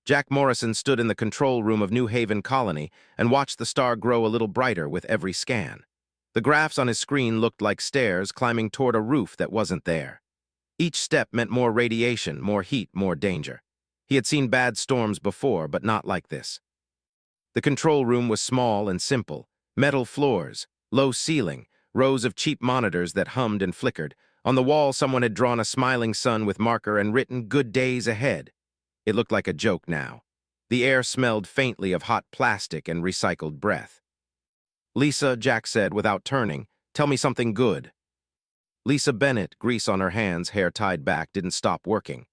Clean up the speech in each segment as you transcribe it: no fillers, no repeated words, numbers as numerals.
Jack Morrison stood in the control room of New Haven Colony and watched the star grow a little brighter with every scan. The graphs on his screen looked like stairs climbing toward a roof that wasn't there. Each step meant more radiation, more heat, more danger. He had seen bad storms before, but not like this. The control room was small and simple. Metal floors, low ceiling, rows of cheap monitors that hummed and flickered. On the wall, someone had drawn a smiling sun with marker and written, "Good days ahead." It looked like a joke now. The air smelled faintly of hot plastic and recycled breath. "Lisa," Jack said without turning, "tell me something good." Lisa Bennett, grease on her hands, hair tied back, didn't stop working.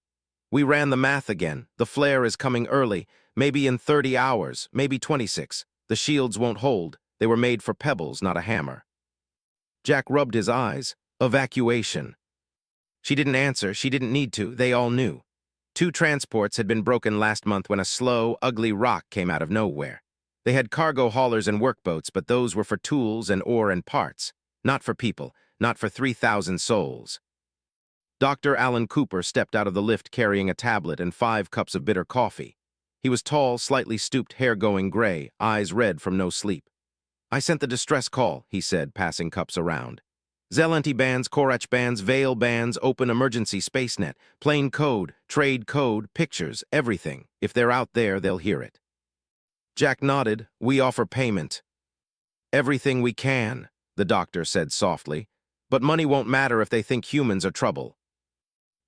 "We ran the math again. The flare is coming early, maybe in 30 hours, maybe 26. The shields won't hold. They were made for pebbles, not a hammer." Jack rubbed his eyes. "Evacuation." She didn't answer. She didn't need to. They all knew. 2 transports had been broken last month when a slow, ugly rock came out of nowhere. They had cargo haulers and workboats, but those were for tools and ore and parts, not for people, not for 3,000 souls. Dr. Alan Cooper stepped out of the lift carrying a tablet and 5 cups of bitter coffee. He was tall, slightly stooped, hair going gray, eyes red from no sleep. "I sent the distress call," he said, passing cups around. "Zelenti bands, Korach bands, Veil bands, open emergency spacenet, plain code, trade code, pictures, everything. If they're out there, they'll hear it." Jack nodded. "We offer payment." "Everything we can," the doctor said softly. "But money won't matter if they think humans are trouble."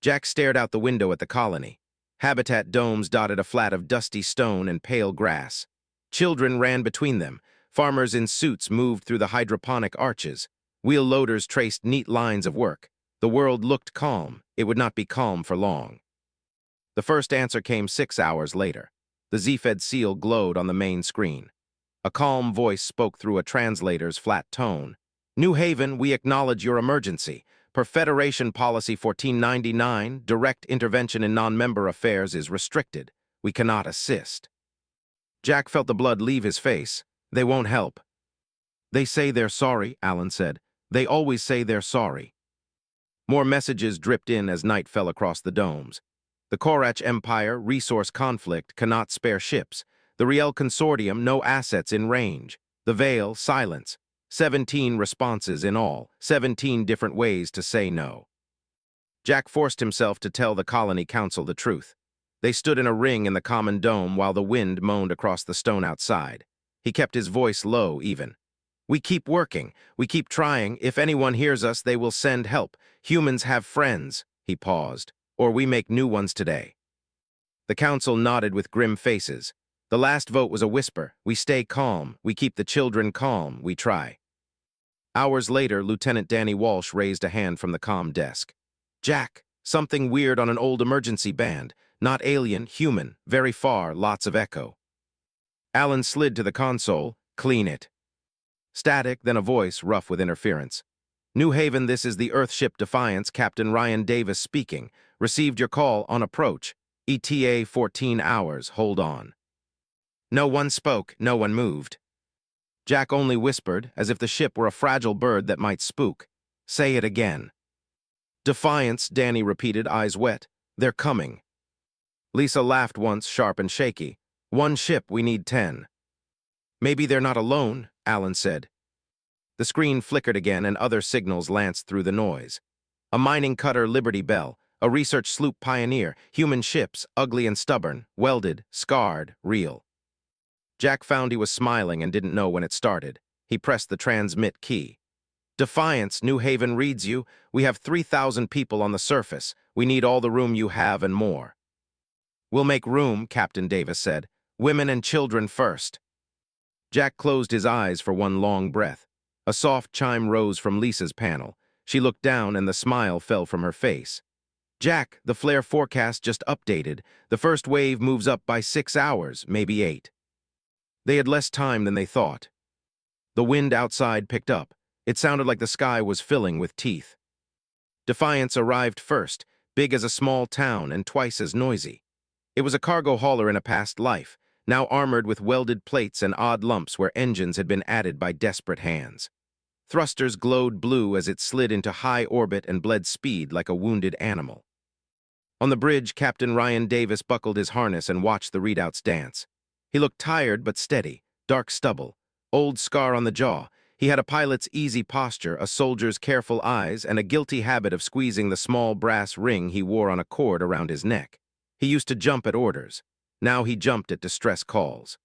Jack stared out the window at the colony. Habitat domes dotted a flat of dusty stone and pale grass. Children ran between them. Farmers in suits moved through the hydroponic arches. Wheel loaders traced neat lines of work. The world looked calm. It would not be calm for long. The first answer came 6 hours later. The Z-Fed seal glowed on the main screen. A calm voice spoke through a translator's flat tone. "New Haven, we acknowledge your emergency. Per Federation Policy 1499, direct intervention in non-member affairs is restricted. We cannot assist." Jack felt the blood leave his face. "They won't help." "They say they're sorry," Alan said. "They always say they're sorry." More messages dripped in as night fell across the domes. The Korach Empire, resource conflict, cannot spare ships. The Riel Consortium, no assets in range. The Veil, silence. 17 responses in all, 17 different ways to say no. Jack forced himself to tell the Colony Council the truth. They stood in a ring in the common dome while the wind moaned across the stone outside. He kept his voice low, even. "We keep working. We keep trying. If anyone hears us, they will send help. Humans have friends." He paused. "Or we make new ones today." The council nodded with grim faces. The last vote was a whisper. "We stay calm. We keep the children calm. We try." Hours later, Lieutenant Danny Walsh raised a hand from the comm desk. "Jack, something weird on an old emergency band. Not alien, human. Very far, lots of echo." Alan slid to the console. "Clean it." Static, then a voice, rough with interference. "New Haven, this is the Earthship Defiance, Captain Ryan Davis speaking. Received your call on approach. ETA 14 hours, hold on." No one spoke, no one moved. Jack only whispered, as if the ship were a fragile bird that might spook. "Say it again." "Defiance," Danny repeated, eyes wet. "They're coming." Lisa laughed once, sharp and shaky. "One ship, we need 10. "Maybe they're not alone," Alan said. The screen flickered again and other signals lanced through the noise. A mining cutter Liberty Bell, a research sloop Pioneer, human ships, ugly and stubborn, welded, scarred, real. Jack found he was smiling and didn't know when it started. He pressed the transmit key. "Defiance, New Haven reads you. We have 3,000 people on the surface. We need all the room you have and more." "We'll make room," Captain Davis said. "Women and children first." Jack closed his eyes for one long breath. A soft chime rose from Lisa's panel. She looked down and the smile fell from her face. "Jack, the flare forecast just updated. The first wave moves up by 6 hours, maybe 8. They had less time than they thought. The wind outside picked up. It sounded like the sky was filling with teeth. Defiance arrived first, big as a small town and twice as noisy. It was a cargo hauler in a past life, now armored with welded plates and odd lumps where engines had been added by desperate hands. Thrusters glowed blue as it slid into high orbit and bled speed like a wounded animal. On the bridge, Captain Ryan Davis buckled his harness and watched the readouts dance. He looked tired but steady, dark stubble, old scar on the jaw. He had a pilot's easy posture, a soldier's careful eyes, and a guilty habit of squeezing the small brass ring he wore on a cord around his neck. He used to jump at orders. Now he jumped at distress calls.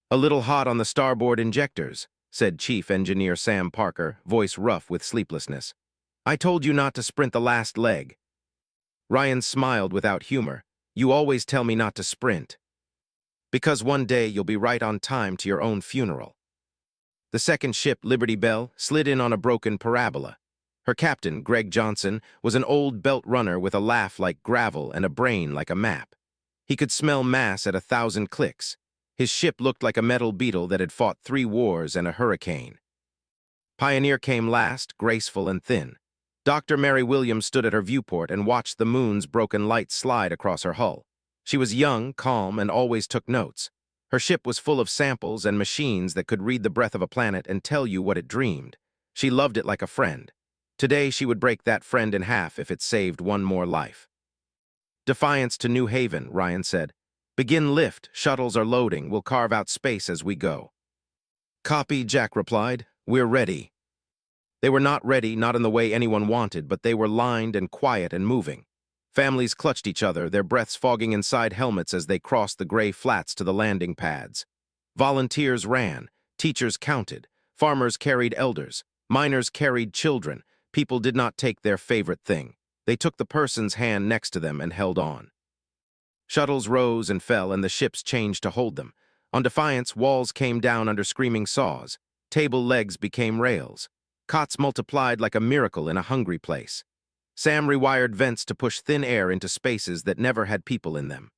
"A little hot on the starboard injectors," said Chief Engineer Sam Parker, voice rough with sleeplessness. "I told you not to sprint the last leg." Ryan smiled without humor. "You always tell me not to sprint." "Because one day you'll be right on time to your own funeral." The second ship, Liberty Bell, slid in on a broken parabola. Her captain, Greg Johnson, was an old belt runner with a laugh like gravel and a brain like a map. He could smell mass at 1,000 clicks. His ship looked like a metal beetle that had fought 3 wars and a hurricane. Pioneer came last, graceful and thin. Dr. Mary Williams stood at her viewport and watched the moon's broken light slide across her hull. She was young, calm, and always took notes. Her ship was full of samples and machines that could read the breath of a planet and tell you what it dreamed. She loved it like a friend. Today she would break that friend in half if it saved one more life. "Defiance to New Haven," Ryan said. "Begin lift, shuttles are loading, we'll carve out space as we go." "Copy," Jack replied. "We're ready." They were not ready, not in the way anyone wanted, but they were lined and quiet and moving. Families clutched each other, their breaths fogging inside helmets as they crossed the gray flats to the landing pads. Volunteers ran, teachers counted, farmers carried elders, miners carried children. People did not take their favorite thing. They took the person's hand next to them and held on. Shuttles rose and fell, and the ships changed to hold them. On Defiance, walls came down under screaming saws. Table legs became rails. Cots multiplied like a miracle in a hungry place. Sam rewired vents to push thin air into spaces that never had people in them.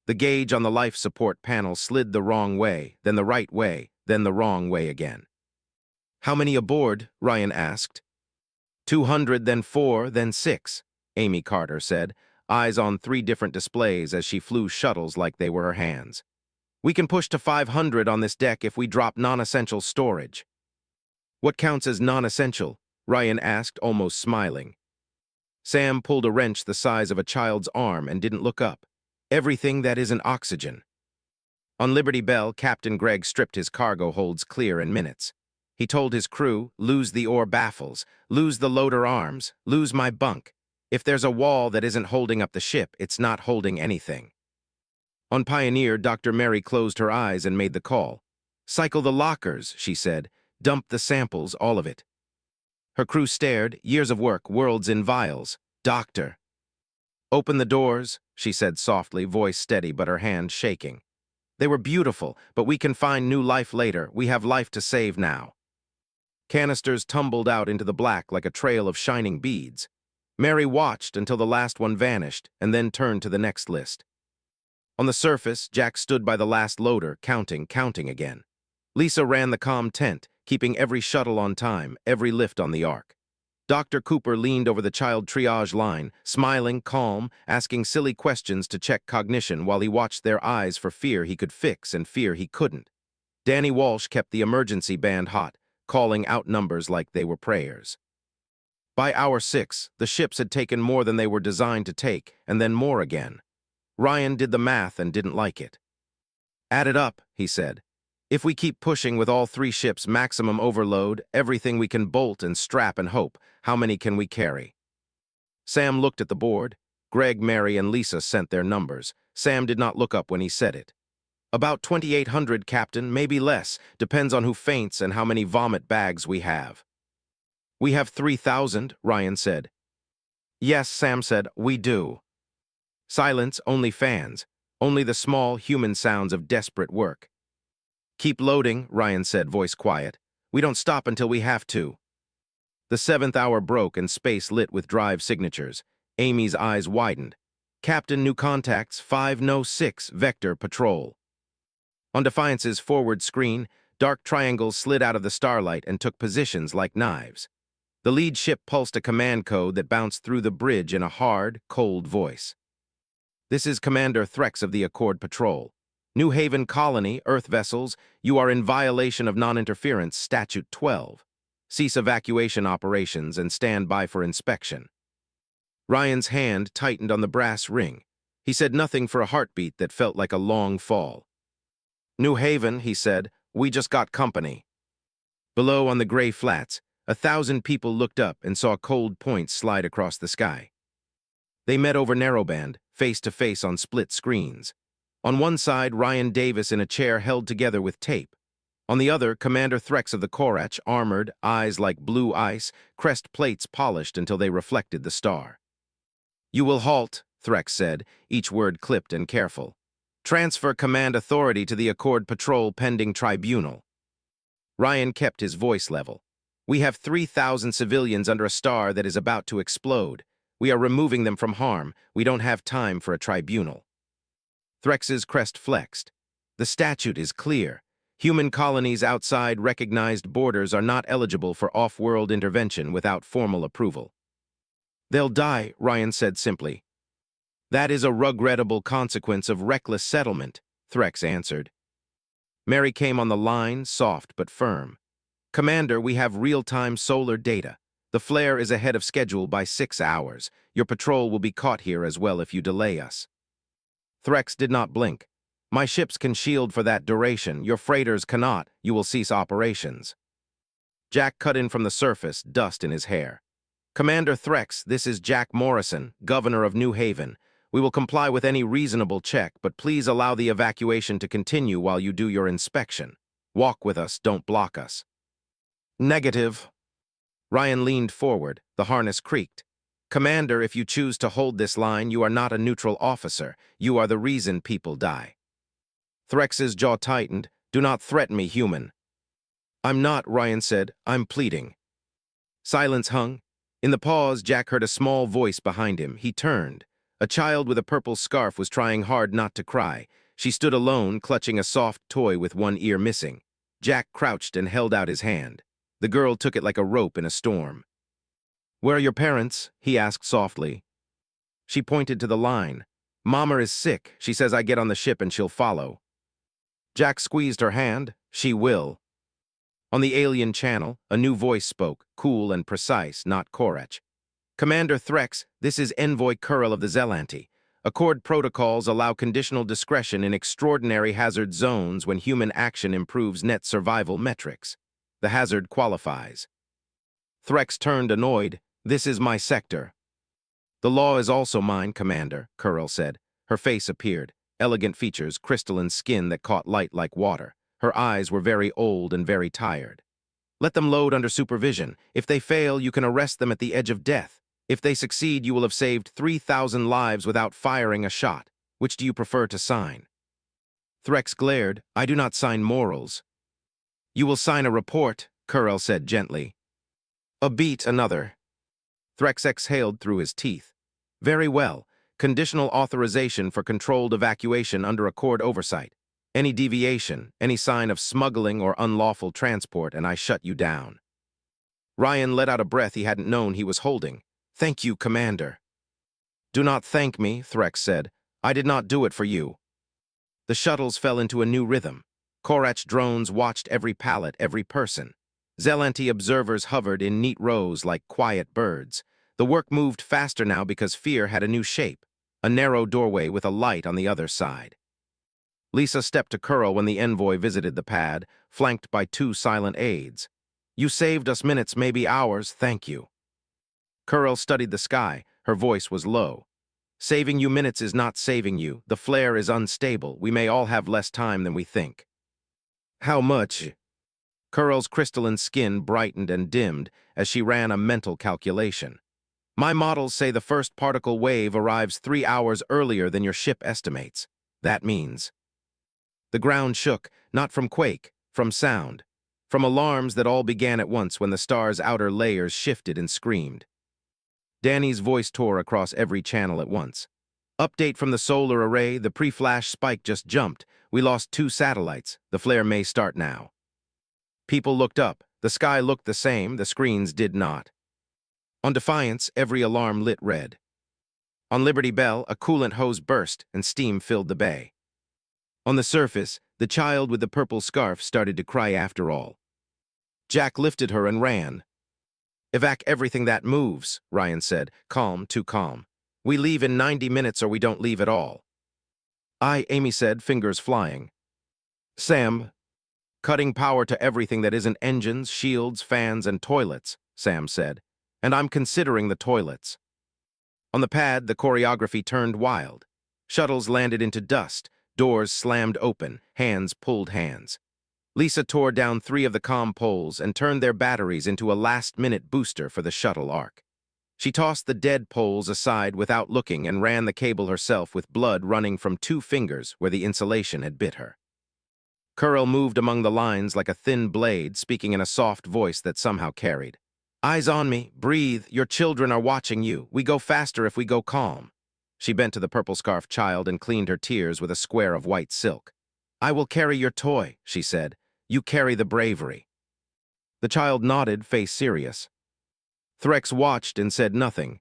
The gauge on the life support panel slid the wrong way, then the right way, then the wrong way again. "How many aboard?" Ryan asked. 200, then 4, then 6, Amy Carter said, eyes on 3 different displays as she flew shuttles like they were her hands. "We can push to 500 on this deck if we drop non-essential storage." "What counts as non-essential?" Ryan asked, almost smiling. Sam pulled a wrench the size of a child's arm and didn't look up. "Everything that isn't oxygen." On Liberty Bell, Captain Gregg stripped his cargo holds clear in minutes. He told his crew, "Lose the oar baffles, lose the loader arms, lose my bunk. If there's a wall that isn't holding up the ship, it's not holding anything." On Pioneer, Dr. Mary closed her eyes and made the call. "Cycle the lockers," she said. "Dump the samples, all of it." Her crew stared, years of work, worlds in vials. "Doctor." "Open the doors," she said softly, voice steady but her hand shaking. "They were beautiful, but we can find new life later. We have life to save now." Canisters tumbled out into the black like a trail of shining beads. Mary watched until the last one vanished and then turned to the next list. On the surface, Jack stood by the last loader, counting again. Lisa ran the comm tent, keeping every shuttle on time, every lift on the arc. Dr. Cooper leaned over the child triage line, smiling, calm, asking silly questions to check cognition while he watched their eyes for fear he could fix and fear he couldn't. Danny Walsh kept the emergency band hot, calling out numbers like they were prayers. By hour 6, the ships had taken more than they were designed to take, and then more again. Ryan did the math and didn't like it. "Add it up," he said. "If we keep pushing with all 3 ships, maximum overload, everything we can bolt and strap and hope, how many can we carry?" Sam looked at the board. Greg, Mary, and Lisa sent their numbers. Sam did not look up when he said it. "About 2,800, Captain, maybe less. Depends on who faints and how many vomit bags we have." "We have 3,000, Ryan said. "Yes," Sam said, "we do." Silence, only fans. Only the small, human sounds of desperate work. "Keep loading," Ryan said, voice quiet. "We don't stop until we have to." The 7th hour broke and space lit with drive signatures. Amy's eyes widened. "Captain, new contacts, 506, Vector Patrol." On Defiance's forward screen, dark triangles slid out of the starlight and took positions like knives. The lead ship pulsed a command code that bounced through the bridge in a hard, cold voice. "This is Commander Threx of the Accord Patrol. New Haven Colony, Earth vessels, you are in violation of non-interference Statute 12. Cease evacuation operations and stand by for inspection." Ryan's hand tightened on the brass ring. He said nothing for a heartbeat that felt like a long fall. "New Haven," he said, "we just got company." Below on the gray flats, 1,000 people looked up and saw cold points slide across the sky. They met over narrowband, face to face on split screens. On one side, Ryan Davis in a chair held together with tape. On the other, Commander Threx of the Korach, armored, eyes like blue ice, crest plates polished until they reflected the star. "You will halt," Threx said, each word clipped and careful. "Transfer command authority to the Accord Patrol pending tribunal." Ryan kept his voice level. "We have 3,000 civilians under a star that is about to explode. We are removing them from harm. We don't have time for a tribunal." Threx's crest flexed. "The statute is clear. Human colonies outside recognized borders are not eligible for off-world intervention without formal approval." "They'll die," Ryan said simply. "That is a regrettable consequence of reckless settlement," Threx answered. Mary came on the line, soft but firm. "Commander, we have real-time solar data. The flare is ahead of schedule by 6 hours. Your patrol will be caught here as well if you delay us." Threx did not blink. "My ships can shield for that duration. Your freighters cannot. You will cease operations." Jack cut in from the surface, dust in his hair. "Commander Threx, this is Jack Morrison, Governor of New Haven. We will comply with any reasonable check, but please allow the evacuation to continue while you do your inspection. Walk with us, don't block us." "Negative." Ryan leaned forward, the harness creaked. "Commander, if you choose to hold this line, you are not a neutral officer. You are the reason people die." Threx's jaw tightened. "Do not threaten me, human." "I'm not," Ryan said. "I'm pleading." Silence hung. In the pause, Jack heard a small voice behind him. He turned. A child with a purple scarf was trying hard not to cry. She stood alone, clutching a soft toy with one ear missing. Jack crouched and held out his hand. The girl took it like a rope in a storm. "Where are your parents?" he asked softly. She pointed to the line. "Mama is sick. She says I get on the ship and she'll follow." Jack squeezed her hand. "She will." On the alien channel, a new voice spoke, cool and precise, not Korach. "Commander Threx, this is Envoy Kurl of the Zelanti. Accord protocols allow conditional discretion in extraordinary hazard zones when human action improves net survival metrics. The hazard qualifies." Threx turned annoyed. "This is my sector." "The law is also mine, Commander," Kurl said. Her face appeared. Elegant features, crystalline skin that caught light like water. Her eyes were very old and very tired. "Let them load under supervision. If they fail, you can arrest them at the edge of death. If they succeed, you will have saved 3,000 lives without firing a shot. Which do you prefer to sign?" Threx glared. "I do not sign morals." "You will sign a report," Kurl said gently. "A beat another." Threx exhaled through his teeth. "Very well. Conditional authorization for controlled evacuation under Accord oversight. Any deviation, any sign of smuggling or unlawful transport, and I shut you down." Ryan let out a breath he hadn't known he was holding. "Thank you, Commander." "Do not thank me," Threx said. "I did not do it for you." The shuttles fell into a new rhythm. Korach drones watched every pallet, every person. Zelanti observers hovered in neat rows like quiet birds. The work moved faster now because fear had a new shape, a narrow doorway with a light on the other side. Lisa stepped to Kurl when the envoy visited the pad, flanked by 2 silent aides. "You saved us minutes, maybe hours, thank you." Kurl studied the sky. Her voice was low. "Saving you minutes is not saving you. The flare is unstable. We may all have less time than we think." "How much?" Kurl's crystalline skin brightened and dimmed as she ran a mental calculation. "My models say the first particle wave arrives 3 hours earlier than your ship estimates. That means—" The ground shook, not from quake, from sound, from alarms that all began at once when the star's outer layers shifted and screamed. Danny's voice tore across every channel at once. "Update from the solar array, the pre-flash spike just jumped. We lost 2 satellites. The flare may start now." People looked up. The sky looked the same, the screens did not. On Defiance, every alarm lit red. On Liberty Bell, a coolant hose burst and steam filled the bay. On the surface, the child with the purple scarf started to cry after all. Jack lifted her and ran. Evac everything that moves, Ryan said, calm, too calm. We leave in 90 minutes or we don't leave at all. Amy said, fingers flying. Sam, cutting power to everything that isn't engines, shields, fans, and toilets, Sam said. And I'm considering the toilets. On the pad, the choreography turned wild. Shuttles landed into dust, doors slammed open, hands pulled hands. Lisa tore down 3 of the comm poles and turned their batteries into a last-minute booster for the shuttle arc. She tossed the dead poles aside without looking and ran the cable herself with blood running from 2 fingers where the insulation had bit her. Curl moved among the lines like a thin blade, speaking in a soft voice that somehow carried. Eyes on me, breathe, your children are watching you. We go faster if we go calm. She bent to the purple scarf child and cleaned her tears with a square of white silk. I will carry your toy, she said. You carry the bravery. The child nodded, face serious. Threx watched and said nothing.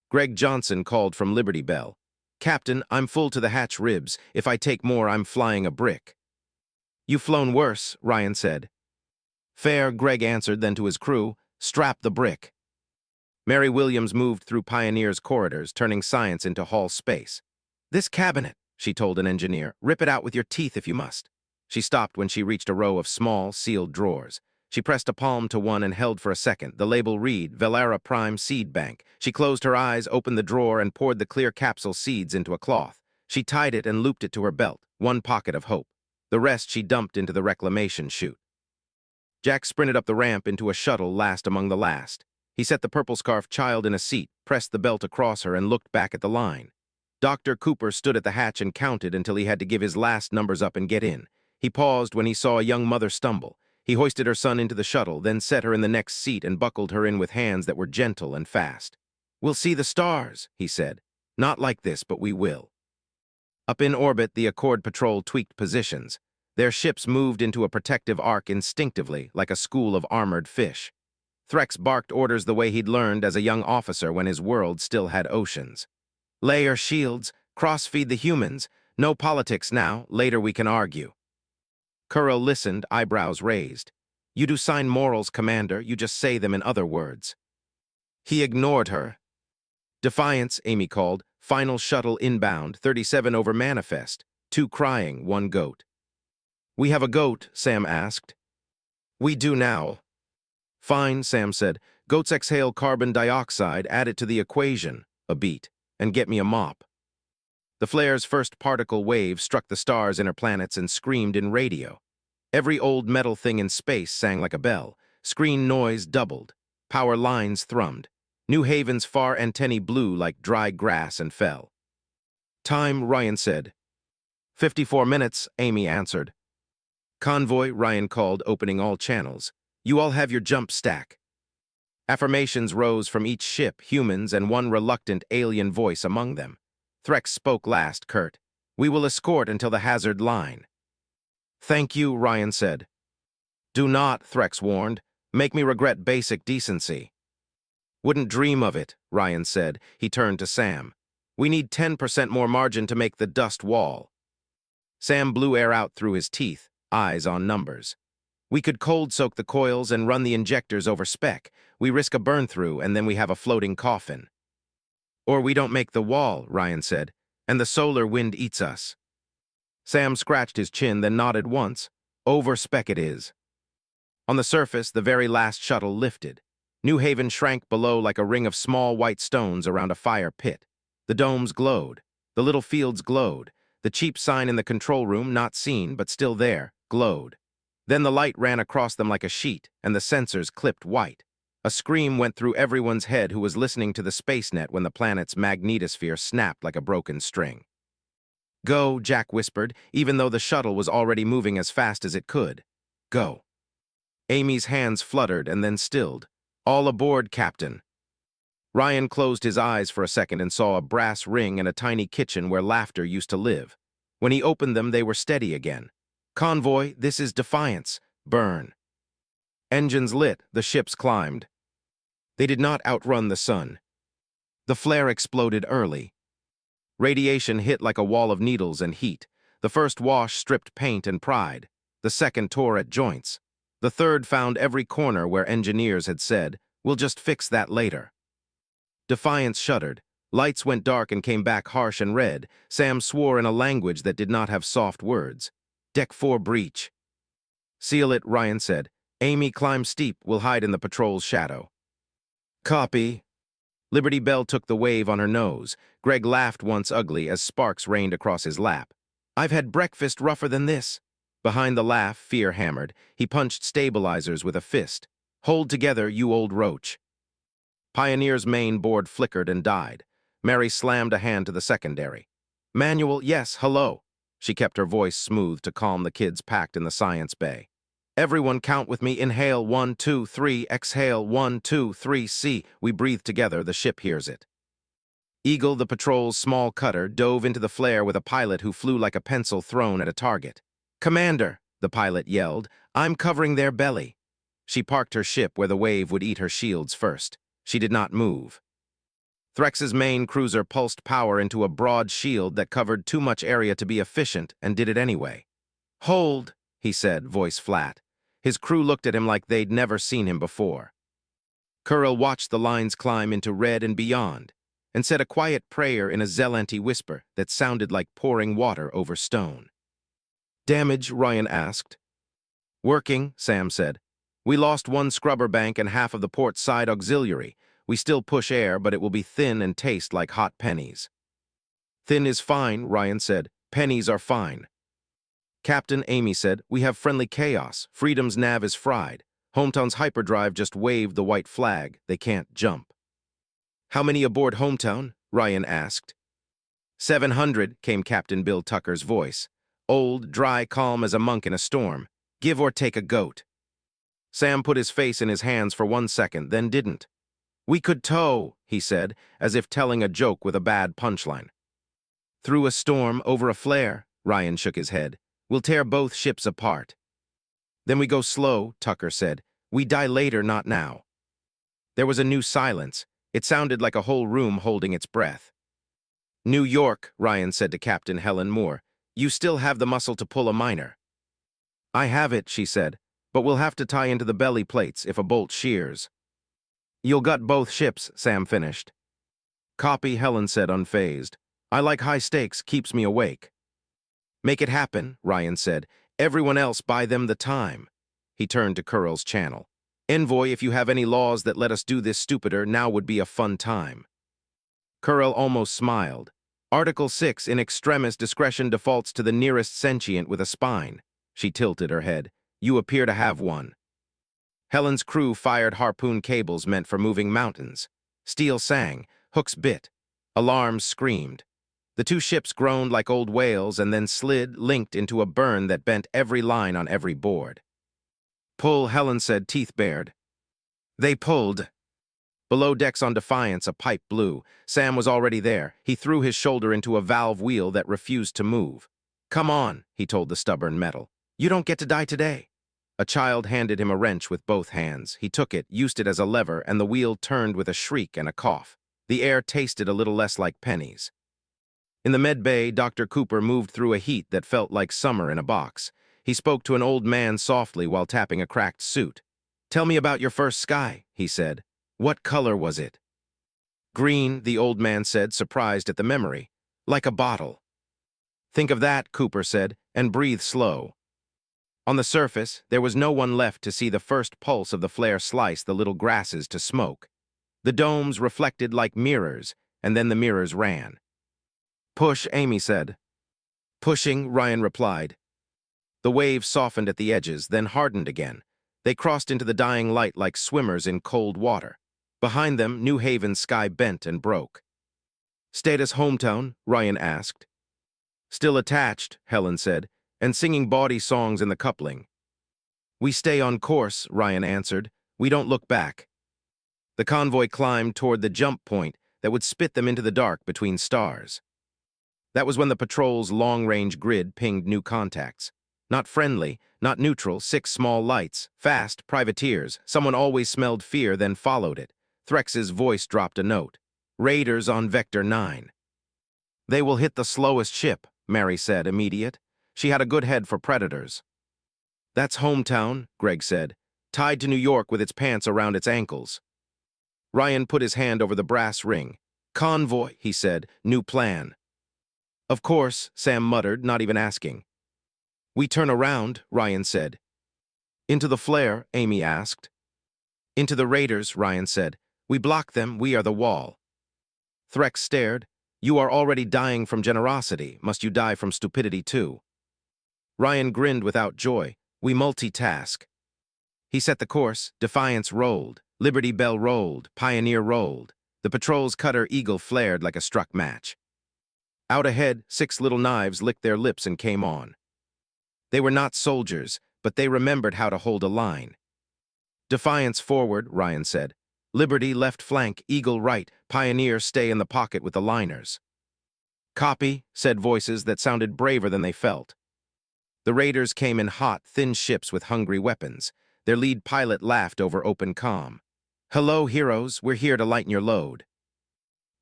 Greg Johnson called from Liberty Bell. Captain, I'm full to the hatch ribs. If I take more, I'm flying a brick. You've flown worse, Ryan said. Fair, Greg answered, then to his crew, strap the brick. Mary Williams moved through Pioneer's corridors, turning science into hall space. This cabinet, she told an engineer, rip it out with your teeth if you must. She stopped when she reached a row of small, sealed drawers. She pressed a palm to one and held for a second. The label read, Valera Prime Seed Bank. She closed her eyes, opened the drawer, and poured the clear capsule seeds into a cloth. She tied it and looped it to her belt, one pocket of hope. The rest she dumped into the reclamation chute. Jack sprinted up the ramp into a shuttle last among the last. He set the purple scarf child in a seat, pressed the belt across her, and looked back at the line. Dr. Cooper stood at the hatch and counted until he had to give his last numbers up and get in. He paused when he saw a young mother stumble. He hoisted her son into the shuttle, then set her in the next seat and buckled her in with hands that were gentle and fast. We'll see the stars, he said. Not like this, but we will. Up in orbit, the Accord Patrol tweaked positions. Their ships moved into a protective arc instinctively, like a school of armored fish. Threx barked orders the way he'd learned as a young officer when his world still had oceans. Layer shields, cross-feed the humans. No politics now, later we can argue. Curl listened, eyebrows raised. You do sign morals, Commander, you just say them in other words. He ignored her. Defiance, Amy called. Final shuttle inbound, 37 over manifest. 2 crying, 1 goat. We have a goat, Sam asked. We do now. Fine, Sam said. Goats exhale carbon dioxide, add it to the equation, a beat, and get me a mop. The flare's first particle wave struck the stars' inner planets and screamed in radio. Every old metal thing in space sang like a bell. Screen noise doubled. Power lines thrummed. New Haven's far antennae blew like dry grass and fell. Time, Ryan said. 54 minutes, Amy answered. Convoy, Ryan called, opening all channels. You all have your jump stack. Affirmations rose from each ship, humans and one reluctant alien voice among them. Threx spoke last, curt. We will escort until the hazard line. Thank you, Ryan said. Do not, Threx warned. Make me regret basic decency. Wouldn't dream of it, Ryan said. He turned to Sam. We need 10% more margin to make the dust wall. Sam blew air out through his teeth, eyes on numbers. We could cold-soak the coils and run the injectors over spec. We risk a burn-through, and then we have a floating coffin. Or we don't make the wall, Ryan said, and the solar wind eats us. Sam scratched his chin, then nodded once. Over spec it is. On the surface, the very last shuttle lifted. New Haven shrank below like a ring of small white stones around a fire pit. The domes glowed. The little fields glowed. The cheap sign in the control room, not seen, but still there, glowed. Then the light ran across them like a sheet, and the sensors clipped white. A scream went through everyone's head who was listening to the space net when the planet's magnetosphere snapped like a broken string. Go, Jack whispered, even though the shuttle was already moving as fast as it could. Go. Amy's hands fluttered and then stilled. All aboard, Captain. Ryan closed his eyes for a second and saw a brass ring and a tiny kitchen where laughter used to live. When he opened them, they were steady again. Convoy, this is Defiance. Burn. Engines lit, the ships climbed. They did not outrun the sun. The flare exploded early. Radiation hit like a wall of needles and heat. The first wash stripped paint and pride. The second tore at joints. The third found every corner where engineers had said, We'll just fix that later. Defiance shuddered. Lights went dark and came back harsh and red. Sam swore in a language that did not have soft words. Deck 4 breach. Seal it, Ryan said. Amy, climb steep. We'll hide in the patrol's shadow. Copy. Liberty Bell took the wave on her nose. Greg laughed once ugly as sparks rained across his lap. I've had breakfast rougher than this. Behind the laugh, fear hammered. He punched stabilizers with a fist. Hold together, you old roach. Pioneer's main board flickered and died. Mary slammed a hand to the secondary. Manual, yes, hello. She kept her voice smooth to calm the kids packed in the science bay. Everyone count with me. Inhale, 1, 2, 3. Exhale, 1, 2, 3. See, we breathe together. The ship hears it. Eagle, the patrol's small cutter, dove into the flare with a pilot who flew like a pencil thrown at a target. Commander, the pilot yelled, I'm covering their belly. She parked her ship where the wave would eat her shields first. She did not move. Threx's main cruiser pulsed power into a broad shield that covered too much area to be efficient and did it anyway. Hold, he said, voice flat. His crew looked at him like they'd never seen him before. Curl watched the lines climb into red and beyond, and said a quiet prayer in a Zelanti whisper that sounded like pouring water over stone. Damage, Ryan asked. Working, Sam said. We lost one scrubber bank and half of the port side auxiliary. We still push air, but it will be thin and taste like hot pennies. Thin is fine, Ryan said. Pennies are fine. Captain, Amy said, we have friendly chaos. Freedom's nav is fried. Hometown's hyperdrive just waved the white flag. They can't jump. How many aboard Hometown? Ryan asked. 700, came Captain Bill Tucker's voice. Old, dry, calm as a monk in a storm. Give or take a goat. Sam put his face in his hands for 1 second, then didn't. We could tow, he said, as if telling a joke with a bad punchline. Through a storm, over a flare, Ryan shook his head. We'll tear both ships apart. Then we go slow, Tucker said. We die later, not now. There was a new silence. It sounded like a whole room holding its breath. New York, Ryan said to Captain Helen Moore. You still have the muscle to pull a miner. I have it, she said, but we'll have to tie into the belly plates if a bolt shears. You'll gut both ships, Sam finished. Copy, Helen said, unfazed. I like high stakes, keeps me awake. Make it happen, Ryan said. Everyone else buy them the time. He turned to Curl's channel. Envoy, if you have any laws that let us do this stupider, now would be a fun time. Curl almost smiled. Article 6, in extremis, discretion defaults to the nearest sentient with a spine. She tilted her head. You appear to have one. Helen's crew fired harpoon cables meant for moving mountains. Steel sang, hooks bit. Alarms screamed. The two ships groaned like old whales and then slid, linked into a burn that bent every line on every board. Pull, Helen said, teeth bared. They pulled. Below decks on Defiance, a pipe blew. Sam was already there. He threw his shoulder into a valve wheel that refused to move. Come on, he told the stubborn metal. You don't get to die today. A child handed him a wrench with both hands. He took it, used it as a lever, and the wheel turned with a shriek and a cough. The air tasted a little less like pennies. In the med bay, Dr. Cooper moved through a heat that felt like summer in a box. He spoke to an old man softly while tapping a cracked suit. Tell me about your first sky, he said. What color was it? Green, the old man said, surprised at the memory. Like a bottle. Think of that, Cooper said, and breathe slow. On the surface, there was no one left to see the first pulse of the flare slice the little grasses to smoke. The domes reflected like mirrors, and then the mirrors ran. Push, Amy said. Pushing, Ryan replied. The wave softened at the edges, then hardened again. They crossed into the dying light like swimmers in cold water. Behind them, New Haven's sky bent and broke. Status Hometown? Ryan asked. Still attached, Helen said, and singing bawdy songs in the coupling. We stay on course, Ryan answered. We don't look back. The convoy climbed toward the jump point that would spit them into the dark between stars. That was when the patrol's long-range grid pinged new contacts. Not friendly, not neutral, 6 small lights, fast, privateers. Someone always smelled fear, then followed it. Threx's voice dropped a note. Raiders on Vector 9. They will hit the slowest ship, Mary said, immediate. She had a good head for predators. That's Hometown, Greg said, tied to New York with its pants around its ankles. Ryan put his hand over the brass ring. Convoy, he said, new plan. Of course, Sam muttered, not even asking. We turn around, Ryan said. Into the flare, Amy asked. Into the raiders, Ryan said. We block them, we are the wall. Threx stared. You are already dying from generosity. Must you die from stupidity too? Ryan grinned without joy. We multitask. He set the course. Defiance rolled. Liberty Bell rolled. Pioneer rolled. The patrol's cutter Eagle flared like a struck match. Out ahead, 6 little knives licked their lips and came on. They were not soldiers, but they remembered how to hold a line. Defiance forward, Ryan said. Liberty left flank, Eagle right, Pioneer stay in the pocket with the liners. Copy, said voices that sounded braver than they felt. The raiders came in hot, thin ships with hungry weapons. Their lead pilot laughed over open comm. Hello, heroes, we're here to lighten your load.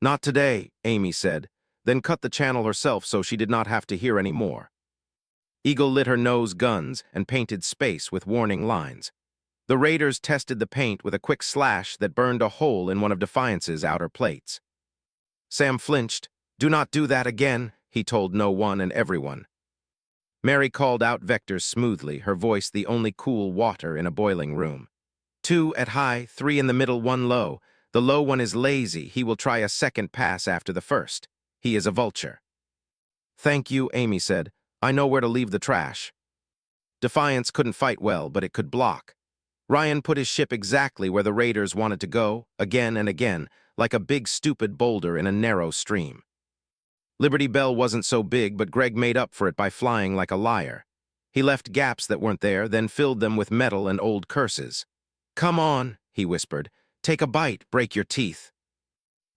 Not today, Amy said, then cut the channel herself so she did not have to hear any more. Eagle lit her nose guns and painted space with warning lines. The raiders tested the paint with a quick slash that burned a hole in one of Defiance's outer plates. Sam flinched. Do not do that again, he told no one and everyone. Mary called out vectors smoothly, her voice the only cool water in a boiling room. 2 at high, 3 in the middle, 1 low. The low one is lazy. He will try a second pass after the first. He is a vulture. Thank you, Amy said. I know where to leave the trash. Defiance couldn't fight well, but it could block. Ryan put his ship exactly where the raiders wanted to go, again and again, like a big stupid boulder in a narrow stream. Liberty Bell wasn't so big, but Greg made up for it by flying like a liar. He left gaps that weren't there, then filled them with metal and old curses. Come on, he whispered. Take a bite, break your teeth.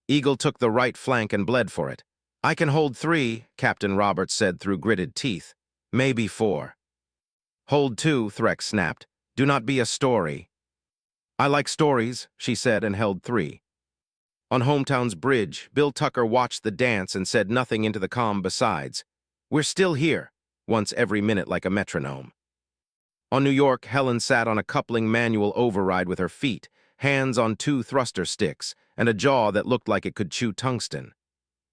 Eagle took the right flank and bled for it. I can hold 3, Captain Roberts said through gritted teeth. Maybe 4. Hold 2, Threx snapped. Do not be a story. I like stories, she said and held 3. On Hometown's bridge, Bill Tucker watched the dance and said nothing into the comm besides. We're still here, once every minute like a metronome. On New York, Helen sat on a coupling manual override with her feet, hands on 2 thruster sticks, and a jaw that looked like it could chew tungsten.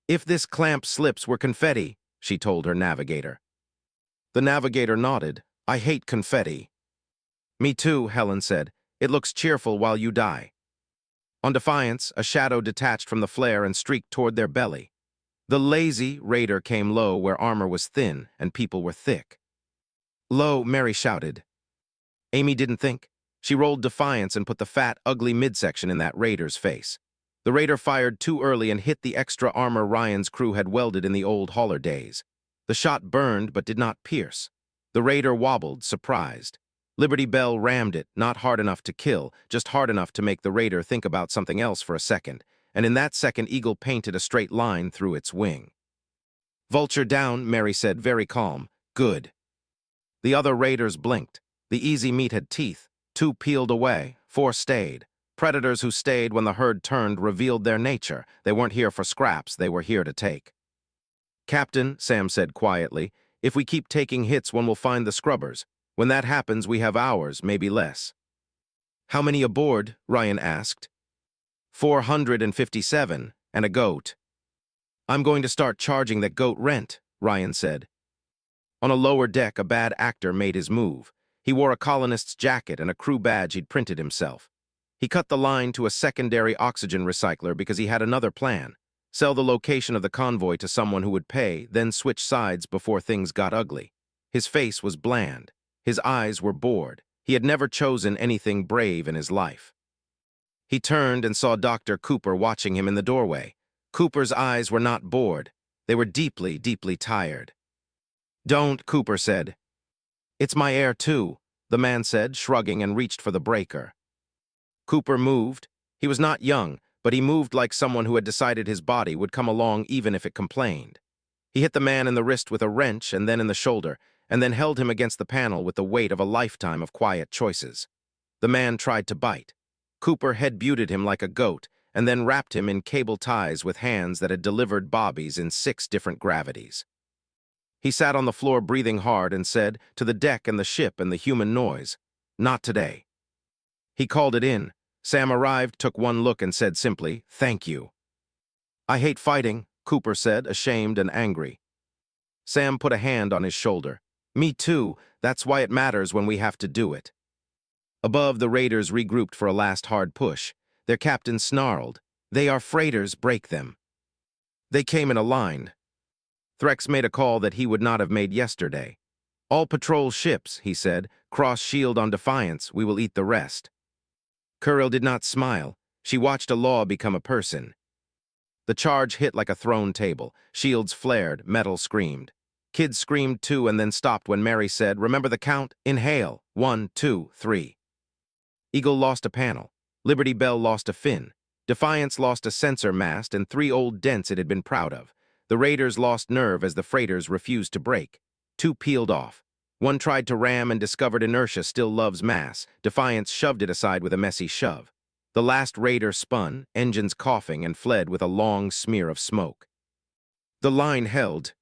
If this clamp slips, we're confetti, she told her navigator. The navigator nodded. I hate confetti. Me too, Helen said. It looks cheerful while you die. On Defiance, a shadow detached from the flare and streaked toward their belly. The lazy raider came low where armor was thin and people were thick. Low, Mary shouted. Amy didn't think. She rolled Defiance and put the fat, ugly midsection in that raider's face. The raider fired too early and hit the extra armor Ryan's crew had welded in the old hauler days. The shot burned but did not pierce. The raider wobbled, surprised. Liberty Bell rammed it, not hard enough to kill, just hard enough to make the raider think about something else for a second, and in that second Eagle painted a straight line through its wing. Vulture down, Mary said, very calm. Good. The other raiders blinked. The easy meat had teeth. 2 peeled away, 4 stayed. Predators who stayed when the herd turned revealed their nature. They weren't here for scraps, they were here to take. Captain, Sam said quietly, if we keep taking hits, one will find the scrubbers. When that happens, we have hours, maybe less. How many aboard? Ryan asked. 457, and a goat. I'm going to start charging that goat rent, Ryan said. On a lower deck, a bad actor made his move. He wore a colonist's jacket and a crew badge he'd printed himself. He cut the line to a secondary oxygen recycler because he had another plan. Sell the location of the convoy to someone who would pay, then switch sides before things got ugly. His face was bland. His eyes were bored. He had never chosen anything brave in his life. He turned and saw Dr. Cooper watching him in the doorway. Cooper's eyes were not bored. They were deeply, deeply tired. Don't, Cooper said. It's my air too, the man said, shrugging and reached for the breaker. Cooper moved. He was not young, but he moved like someone who had decided his body would come along even if it complained. He hit the man in the wrist with a wrench and then in the shoulder, and then held him against the panel with the weight of a lifetime of quiet choices. The man tried to bite. Cooper head-butted him like a goat, and then wrapped him in cable ties with hands that had delivered bobbies in 6 different gravities. He sat on the floor breathing hard and said, to the deck and the ship and the human noise, not today. He called it in. Sam arrived, took one look, and said simply, "Thank you." "I hate fighting," Cooper said, ashamed and angry. Sam put a hand on his shoulder. "Me too. That's why it matters when we have to do it." Above, the raiders regrouped for a last hard push. Their captain snarled, "They are freighters, break them." They came in a line. Threx made a call that he would not have made yesterday. "All patrol ships," he said, "cross shield on Defiance, we will eat the rest." Kuril did not smile. She watched a law become a person. The charge hit like a thrown table. Shields flared, metal screamed. Kids screamed too and then stopped when Mary said, "Remember the count? Inhale. 1, 2, 3. Eagle lost a panel. Liberty Bell lost a fin. Defiance lost a sensor mast and 3 old dents it had been proud of. The raiders lost nerve as the freighters refused to break. 2 peeled off. 1 tried to ram and discovered inertia still loves mass. Defiance shoved it aside with a messy shove. The last raider spun, engines coughing, and fled with a long smear of smoke. The line held.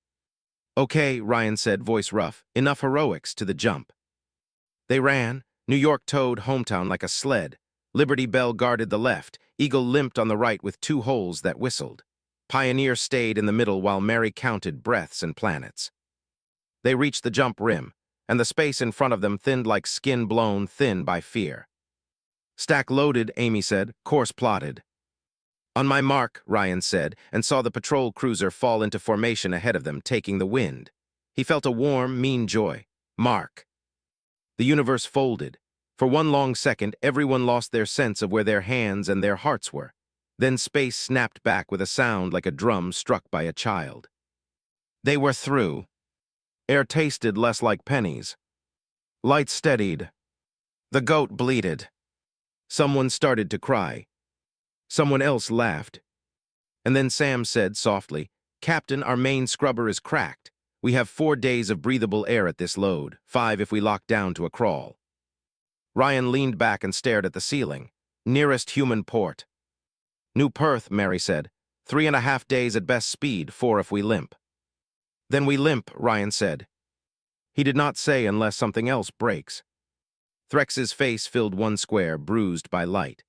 "Okay," Ryan said, voice rough, "enough heroics to the jump." They ran. New York towed hometown like a sled. Liberty Bell guarded the left. Eagle limped on the right with 2 holes that whistled. Pioneer stayed in the middle while Mary counted breaths and planets. They reached the jump rim, and the space in front of them thinned like skin blown thin by fear. "Stack loaded," Amy said, "course plotted." "On my mark," Ryan said, and saw the patrol cruiser fall into formation ahead of them, taking the wind. He felt a warm, mean joy. Mark. The universe folded. For one long second, everyone lost their sense of where their hands and their hearts were. Then space snapped back with a sound like a drum struck by a child. They were through. Air tasted less like pennies. Lights steadied. The goat bleated. Someone started to cry. Someone else laughed. And then Sam said softly, "Captain, our main scrubber is cracked. We have 4 days of breathable air at this load, 5 if we lock down to a crawl." Ryan leaned back and stared at the ceiling. "Nearest human port." "New Perth," Mary said. 3.5 days at best speed, 4 if we limp." "Then we limp," Ryan said. He did not say unless something else breaks. Threx's face filled one square, bruised by light.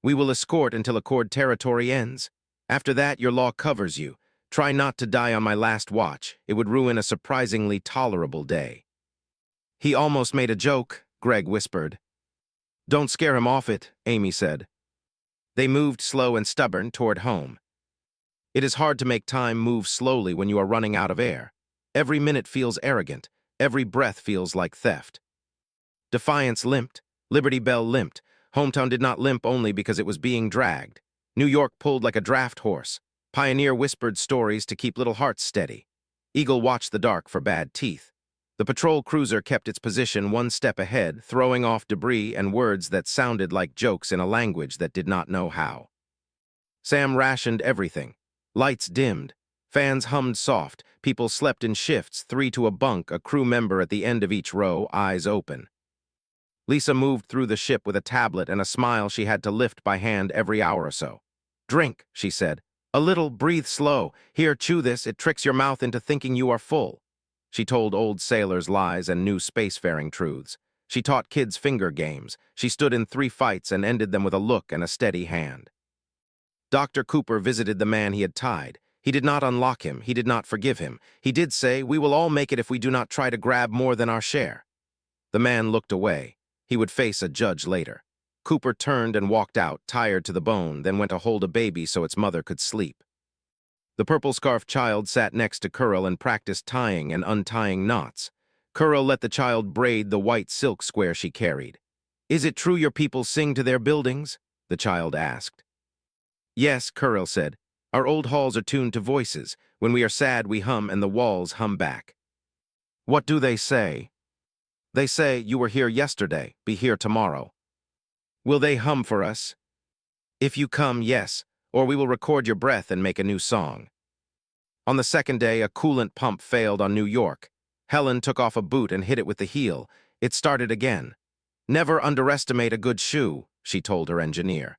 "We will escort until Accord territory ends. After that, your law covers you. Try not to die on my last watch. It would ruin a surprisingly tolerable day." "He almost made a joke," Greg whispered. "Don't scare him off it," Amy said. They moved slow and stubborn toward home. It is hard to make time move slowly when you are running out of air. Every minute feels arrogant. Every breath feels like theft. Defiance limped. Liberty Bell limped. Hometown did not limp only because it was being dragged. New York pulled like a draft horse. Pioneer whispered stories to keep little hearts steady. Eagle watched the dark for bad teeth. The patrol cruiser kept its position 1 step ahead, throwing off debris and words that sounded like jokes in a language that did not know how. Sam rationed everything. Lights dimmed. Fans hummed soft. People slept in shifts, 3 to a bunk, a crew member at the end of each row, eyes open. Lisa moved through the ship with a tablet and a smile she had to lift by hand every hour or so. "Drink," she said. "A little, breathe slow. Here, chew this, it tricks your mouth into thinking you are full." She told old sailors lies and new spacefaring truths. She taught kids finger games. She stood in 3 fights and ended them with a look and a steady hand. Dr. Cooper visited the man he had tied. He did not unlock him. He did not forgive him. He did say, "We will all make it if we do not try to grab more than our share." The man looked away. He would face a judge later. Cooper turned and walked out, tired to the bone, then went to hold a baby so its mother could sleep. The purple-scarfed child sat next to Kuril and practiced tying and untying knots. Kuril let the child braid the white silk square she carried. "Is it true your people sing to their buildings?" the child asked. "Yes," Kuril said. "Our old halls are tuned to voices. When we are sad, we hum, and the walls hum back." "What do they say?" "They say, you were here yesterday, be here tomorrow." "Will they hum for us?" "If you come, yes, or we will record your breath and make a new song." On the 2nd day, a coolant pump failed on New York. Helen took off a boot and hit it with the heel. It started again. "Never underestimate a good shoe," she told her engineer.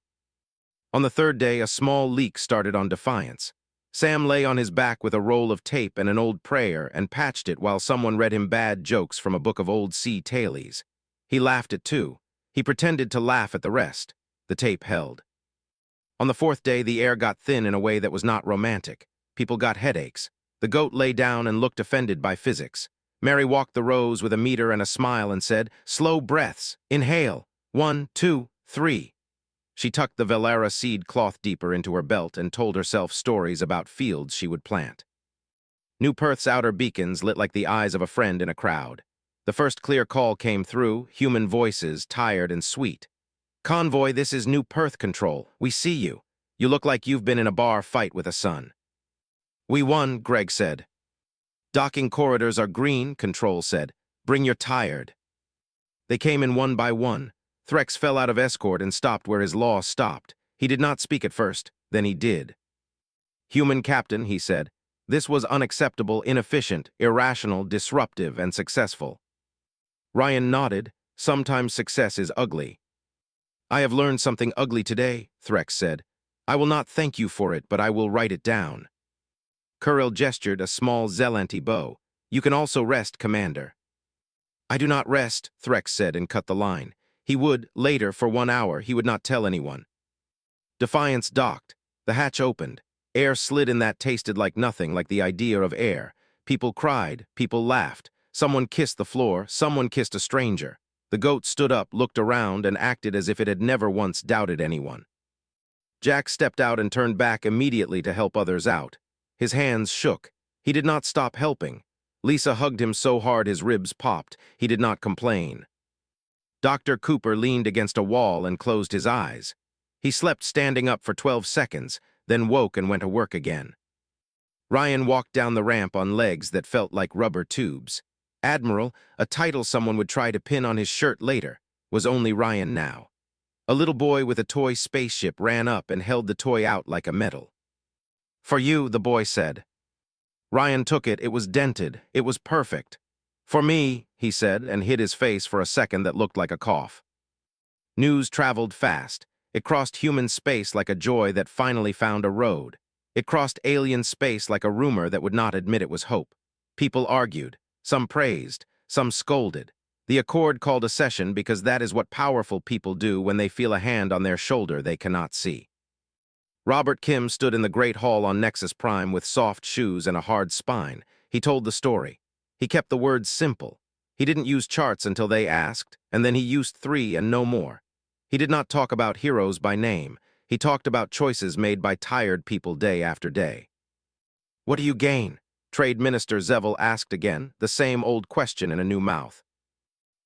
On the 3rd day, a small leak started on Defiance. Sam lay on his back with a roll of tape and an old prayer and patched it while someone read him bad jokes from a book of old sea tailies. He laughed it too. He pretended to laugh at the rest. The tape held. On the fourth day, the air got thin in a way that was not romantic. People got headaches. The goat lay down and looked offended by physics. Mary walked the rows with a meter and a smile and said, "Slow breaths. Inhale. 1, 2, 3. She tucked the Valera seed cloth deeper into her belt and told herself stories about fields she would plant. New Perth's outer beacons lit like the eyes of a friend in a crowd. The first clear call came through, human voices, tired and sweet. "Convoy, this is New Perth Control. We see you. You look like you've been in a bar fight with a son." "We won," Greg said. "Docking corridors are green," Control said. "Bring your tired." They came in one by one. Threx fell out of escort and stopped where his law stopped. He did not speak at first, then he did. "Human captain," he said. "This was unacceptable, inefficient, irrational, disruptive, and successful." Ryan nodded. "Sometimes success is ugly." "I have learned something ugly today," Threx said. "I will not thank you for it, but I will write it down." Kuril gestured a small Zelanti bow. "You can also rest, Commander." "I do not rest," Threx said and cut the line. He would, later, for 1 hour, he would not tell anyone. Defiance docked. The hatch opened. Air slid in that tasted like nothing, like the idea of air. People cried, people laughed. Someone kissed the floor, someone kissed a stranger. The goat stood up, looked around, and acted as if it had never once doubted anyone. Jack stepped out and turned back immediately to help others out. His hands shook. He did not stop helping. Lisa hugged him so hard his ribs popped. He did not complain. Dr. Cooper leaned against a wall and closed his eyes. He slept standing up for 12 seconds, then woke and went to work again. Ryan walked down the ramp on legs that felt like rubber tubes. Admiral, a title someone would try to pin on his shirt later, was only Ryan now. A little boy with a toy spaceship ran up and held the toy out like a medal. "For you," the boy said. Ryan took it. It was dented. It was perfect. "For me," he said, and hid his face for a second that looked like a cough. News traveled fast. It crossed human space like a joy that finally found a road. It crossed alien space like a rumor that would not admit it was hope. People argued. Some praised. Some scolded. The Accord called a session because that is what powerful people do when they feel a hand on their shoulder they cannot see. Robert Kim stood in the Great Hall on Nexus Prime with soft shoes and a hard spine. He told the story. He kept the words simple. He didn't use charts until they asked, and then he used 3 and no more. He did not talk about heroes by name. He talked about choices made by tired people day after day. "What do you gain?" Trade Minister Zevel asked again, the same old question in a new mouth.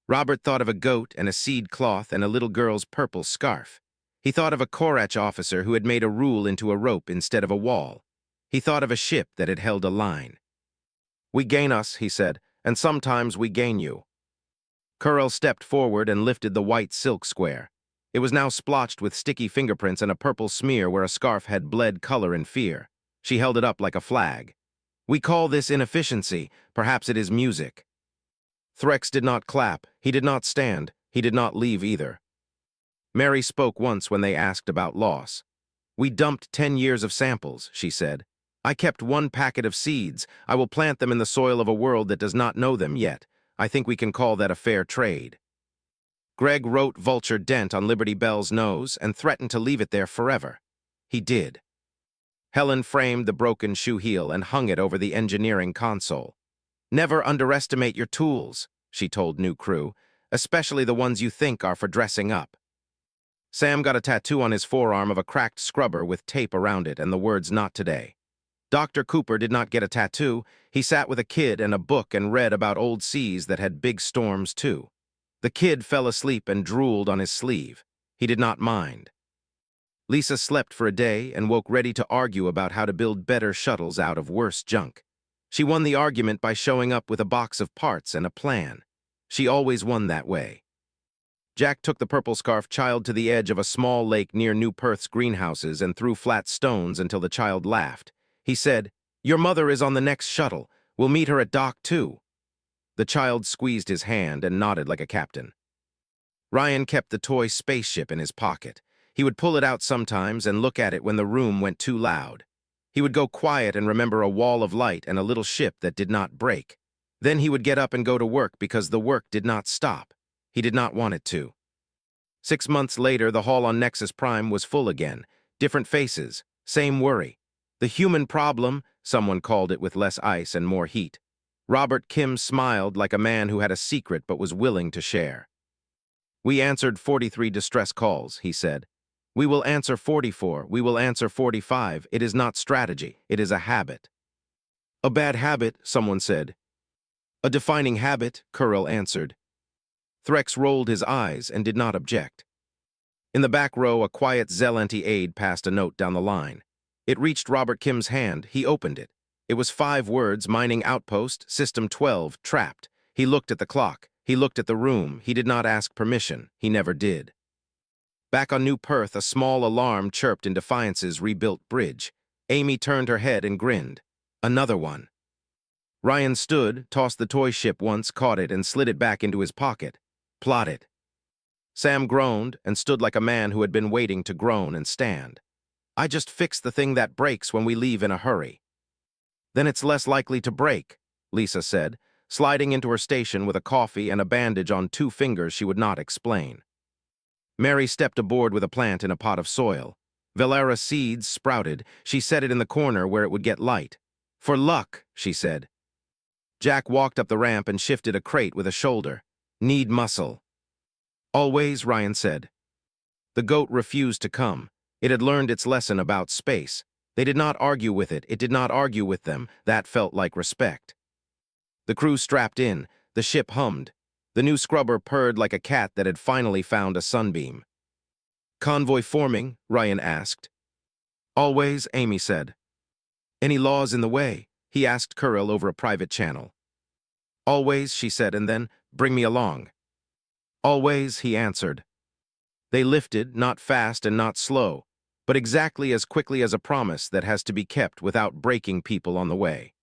Robert thought of a goat and a seed cloth and a little girl's purple scarf. He thought of a Korach officer who had made a rule into a rope instead of a wall. He thought of a ship that had held a line. "We gain us," he said, "and sometimes we gain you." Kuril stepped forward and lifted the white silk square. It was now splotched with sticky fingerprints and a purple smear where a scarf had bled color in fear. She held it up like a flag. "We call this inefficiency. Perhaps it is music." Threx did not clap. He did not stand. He did not leave either. Mary spoke once when they asked about loss. "We dumped 10 years of samples," she said. "I kept 1 packet of seeds. I will plant them in the soil of a world that does not know them yet. I think we can call that a fair trade." Greg wrote Vulture Dent on Liberty Bell's nose and threatened to leave it there forever. He did. Helen framed the broken shoe heel and hung it over the engineering console. "Never underestimate your tools," she told new crew, "especially the ones you think are for dressing up." Sam got a tattoo on his forearm of a cracked scrubber with tape around it and the words "Not today." Dr. Cooper did not get a tattoo. He sat with a kid and a book and read about old seas that had big storms too. The kid fell asleep and drooled on his sleeve. He did not mind. Lisa slept for a day and woke ready to argue about how to build better shuttles out of worse junk. She won the argument by showing up with a box of parts and a plan. She always won that way. Jack took the purple scarf child to the edge of a small lake near New Perth's greenhouses and threw flat stones until the child laughed. He said, "Your mother is on the next shuttle. We'll meet her at dock 2. The child squeezed his hand and nodded like a captain. Ryan kept the toy spaceship in his pocket. He would pull it out sometimes and look at it when the room went too loud. He would go quiet and remember a wall of light and a little ship that did not break. Then he would get up and go to work because the work did not stop. He did not want it to. 6 months later, the hall on Nexus Prime was full again. Different faces, same worry. The human problem, someone called it with less ice and more heat. Robert Kim smiled like a man who had a secret but was willing to share. We answered 43 distress calls, he said. We will answer 44, we will answer 45. It is not strategy, it is a habit. A bad habit, someone said. A defining habit, Kuril answered. Threx rolled his eyes and did not object. In the back row, a quiet Zelenti aide passed a note down the line. It reached Robert Kim's hand. He opened it. It was 5 words: mining outpost, system 12, trapped. He looked at the clock. He looked at the room. He did not ask permission. He never did. Back on New Perth, a small alarm chirped in Defiance's rebuilt bridge. Amy turned her head and grinned. Another one. Ryan stood, tossed the toy ship once, caught it, and slid it back into his pocket. Plotted. Sam groaned and stood like a man who had been waiting to groan and stand. I just fixed the thing that breaks when we leave in a hurry. Then it's less likely to break, Lisa said, sliding into her station with a coffee and a bandage on 2 fingers she would not explain. Mary stepped aboard with a plant in a pot of soil. Valera seeds sprouted. She set it in the corner where it would get light. For luck, she said. Jack walked up the ramp and shifted a crate with a shoulder. Need muscle. Always, Ryan said. The goat refused to come. It had learned its lesson about space. They did not argue with it. It did not argue with them. That felt like respect. The crew strapped in. The ship hummed. The new scrubber purred like a cat that had finally found a sunbeam. Convoy forming? Ryan asked. Always, Amy said. Any laws in the way? He asked Kuril over a private channel. Always, she said, and then, bring me along. Always, he answered. They lifted, not fast and not slow, but exactly as quickly as a promise that has to be kept without breaking people on the way.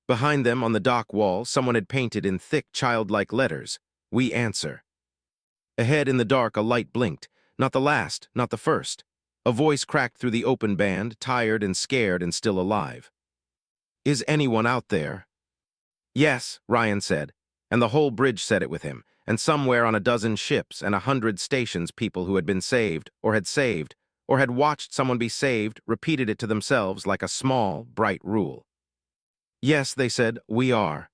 Behind them, on the dock wall, someone had painted in thick, childlike letters, "We answer." Ahead in the dark, a light blinked. Not the last, not the first. A voice cracked through the open band, tired and scared and still alive. Is anyone out there? Yes, Ryan said, and the whole bridge said it with him, and somewhere on a dozen ships and 100 stations people who had been saved, or had watched someone be saved, repeated it to themselves like a small, bright rule. Yes, they said, we are.